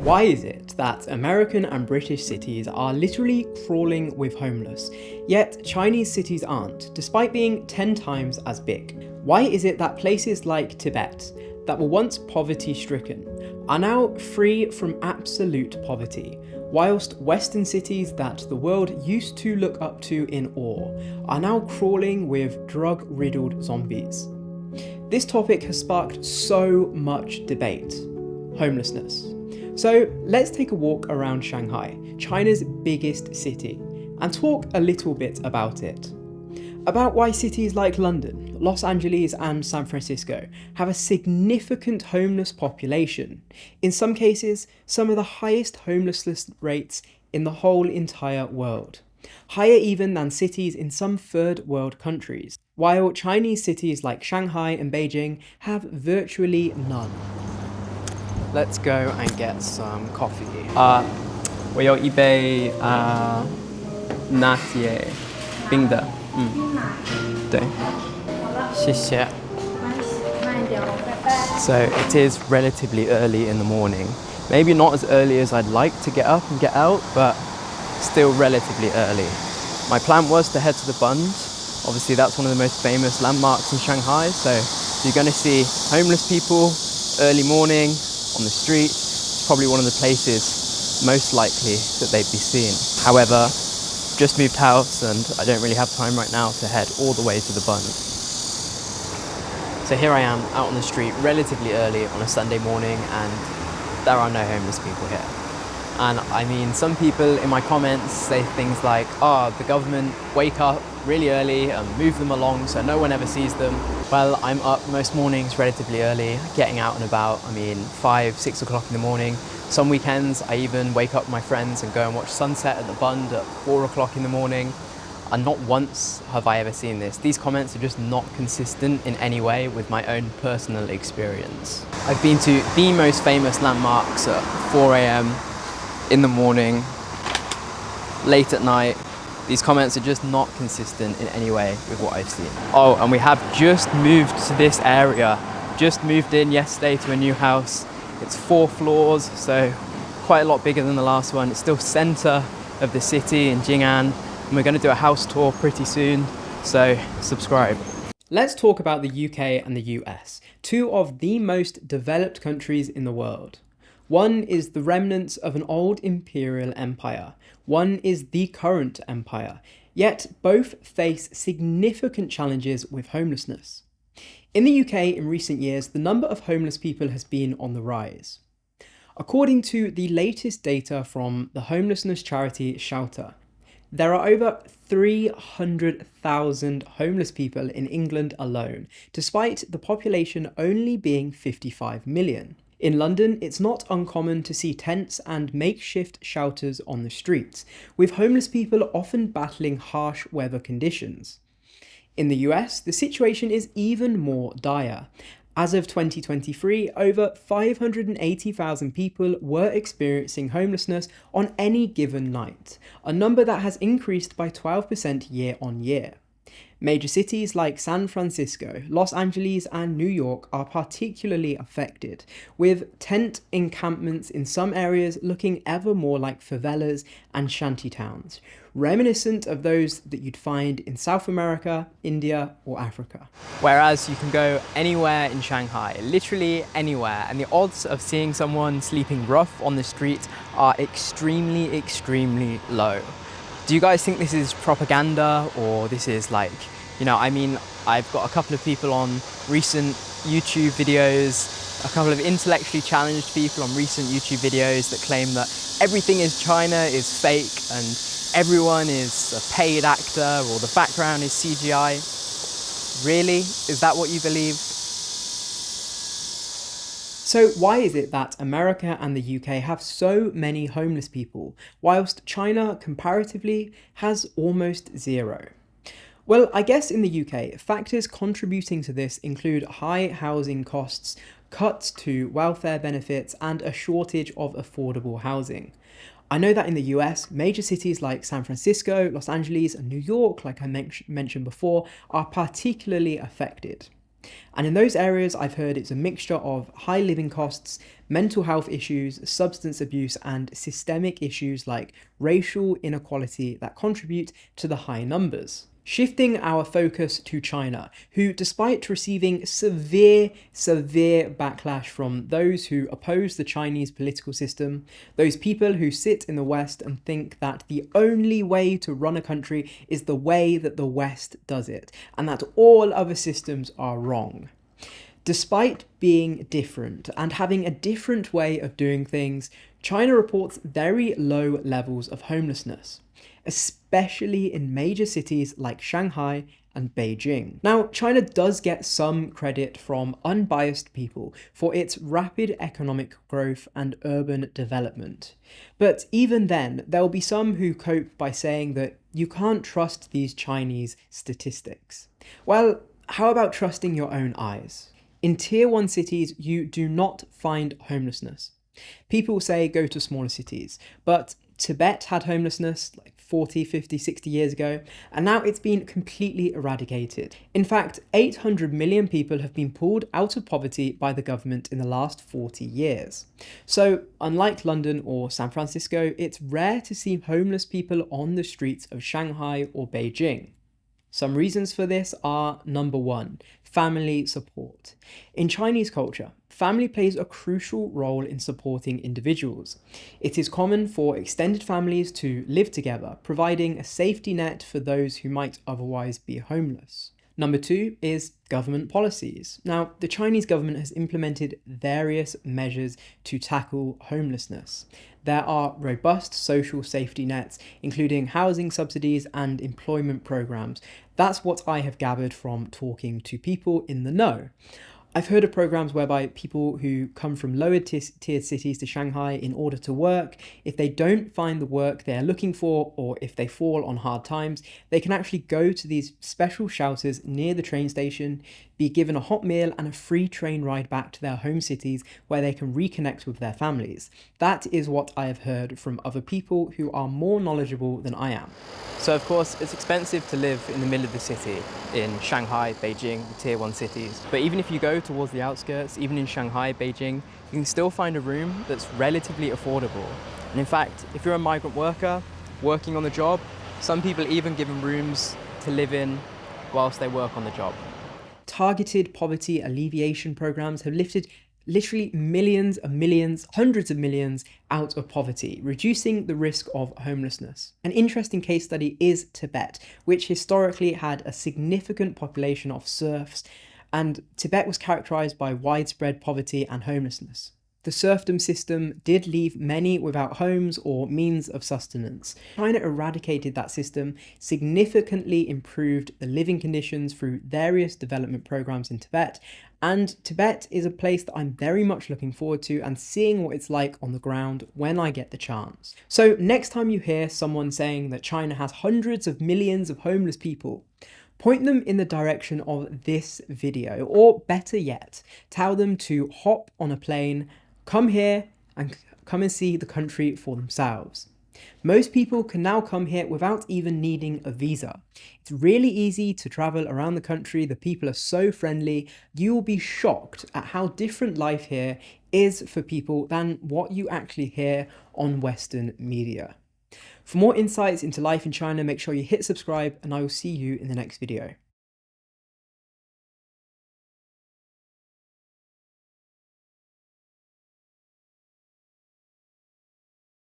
Why is it that American and British cities are literally crawling with homeless, yet Chinese cities aren't, despite being 10 times as big? Why is it that places like Tibet, that were once poverty-stricken, are now free from absolute poverty, whilst Western cities that the world used to look up to in awe are now crawling with drug-riddled zombies? This topic has sparked so much debate: homelessness. So let's take a walk around Shanghai, China's biggest city, and talk a little bit about it. About why cities like London, Los Angeles and San Francisco have a significant homeless population, in some cases some of the highest homelessness rates in the whole entire world, higher even than cities in some third world countries, while Chinese cities like Shanghai and Beijing have virtually none. Let's go and get some coffee. 我有一杯拿铁冰的，对，谢谢。So it is relatively early in the morning. Maybe not as early as I'd like to get up and get out, but still relatively early. My plan was to head to the Bund. Obviously that's one of the most famous landmarks in Shanghai, so you're going to see homeless people early morning on the street. It's probably one of the places most likely that they'd be seen. However, just moved house and I don't really have time right now to head all the way to the Bund. So here I am out on the street relatively early on a Sunday morning, and there are no homeless people here. And I mean, some people in my comments say things like, the government wake up really early and move them along so no one ever sees them. Well, I'm up most mornings relatively early, getting out and about. 5, 6 o'clock in the morning. Some weekends I even wake up with my friends and go and watch sunset at the Bund at 4 o'clock in the morning. And not once have I ever seen this. These comments are just not consistent in any way with my own personal experience. I've been to the most famous landmarks at 4 a.m. in the morning, late at night. These comments are just not consistent in any way with what I've seen. Oh, and we have just moved to this area. Just moved in yesterday to a new house. It's 4 floors, so quite a lot bigger than the last one. It's still center of the city in Jing'an, and we're going to do a house tour pretty soon, so subscribe. Let's talk about the UK and the US, two of the most developed countries in the world. One is the remnants of an old imperial empire. One is the current empire. Yet both face significant challenges with homelessness. In the UK in recent years, the number of homeless people has been on the rise. According to the latest data from the homelessness charity Shelter, there are over 300,000 homeless people in England alone, despite the population only being 55 million. In London, it's not uncommon to see tents and makeshift shelters on the streets, with homeless people often battling harsh weather conditions. In the US, the situation is even more dire. As of 2023, over 580,000 people were experiencing homelessness on any given night, a number that has increased by 12% year on year. Major cities like San Francisco, Los Angeles and New York are particularly affected, with tent encampments in some areas looking ever more like favelas and shantytowns, reminiscent of those that you'd find in South America, India or Africa. Whereas you can go anywhere in Shanghai, literally anywhere, and the odds of seeing someone sleeping rough on the street are extremely, extremely low. Do you guys think this is propaganda, or this is I've got a couple of people on recent YouTube videos, a couple of intellectually challenged people on recent YouTube videos that claim that everything is China is fake and everyone is a paid actor or the background is CGI. Really? Is that what you believe? So why is it that America and the UK have so many homeless people, whilst China comparatively has almost zero? Well, I guess in the UK, factors contributing to this include high housing costs, cuts to welfare benefits, and a shortage of affordable housing. I know that in the US, major cities like San Francisco, Los Angeles, and New York, like I mentioned before, are particularly affected. And in those areas, I've heard it's a mixture of high living costs, mental health issues, substance abuse, and systemic issues like racial inequality that contribute to the high numbers. Shifting our focus to China, who, despite receiving severe backlash from those who oppose the Chinese political system, those people who sit in the West and think that the only way to run a country is the way that the West does it, and that all other systems are wrong. Despite being different and having a different way of doing things, China reports very low levels of homelessness, especially in major cities like Shanghai and Beijing. Now, China does get some credit from unbiased people for its rapid economic growth and urban development. But even then, there will be some who cope by saying that you can't trust these Chinese statistics. Well, how about trusting your own eyes? In Tier 1 cities, you do not find homelessness. People say go to smaller cities, but Tibet had homelessness like 40, 50, 60 years ago, and now it's been completely eradicated. In fact, 800 million people have been pulled out of poverty by the government in the last 40 years. So, unlike London or San Francisco, it's rare to see homeless people on the streets of Shanghai or Beijing. Some reasons for this are: number one, family support. In Chinese culture, family plays a crucial role in supporting individuals. It is common for extended families to live together, providing a safety net for those who might otherwise be homeless. Number two is government policies. Now, the Chinese government has implemented various measures to tackle homelessness. There are robust social safety nets, including housing subsidies and employment programs. That's what I have gathered from talking to people in the know. I've heard of programs whereby people who come from lower tier cities to Shanghai in order to work, if they don't find the work they're looking for, or if they fall on hard times, they can actually go to these special shelters near the train station, be given a hot meal and a free train ride back to their home cities where they can reconnect with their families. That is what I have heard from other people who are more knowledgeable than I am. So of course, it's expensive to live in the middle of the city in Shanghai, Beijing, the Tier 1 cities. But even if you go towards the outskirts, even in Shanghai, Beijing, you can still find a room that's relatively affordable. And in fact, if you're a migrant worker working on the job, some people even give them rooms to live in whilst they work on the job. Targeted poverty alleviation programs have lifted literally millions of millions, hundreds of millions out of poverty, reducing the risk of homelessness. An interesting case study is Tibet, which historically had a significant population of serfs, and Tibet was characterized by widespread poverty and homelessness. The serfdom system did leave many without homes or means of sustenance. China eradicated that system, significantly improved the living conditions through various development programs in Tibet, and Tibet is a place that I'm very much looking forward to and seeing what it's like on the ground when I get the chance. So next time you hear someone saying that China has hundreds of millions of homeless people, point them in the direction of this video, or better yet, tell them to hop on a plane, come here and come and see the country for themselves. Most people can now come here without even needing a visa. It's really easy to travel around the country. The people are so friendly. You will be shocked at how different life here is for people than what you actually hear on Western media. For more insights into life in China, make sure you hit subscribe, and I will see you in the next video.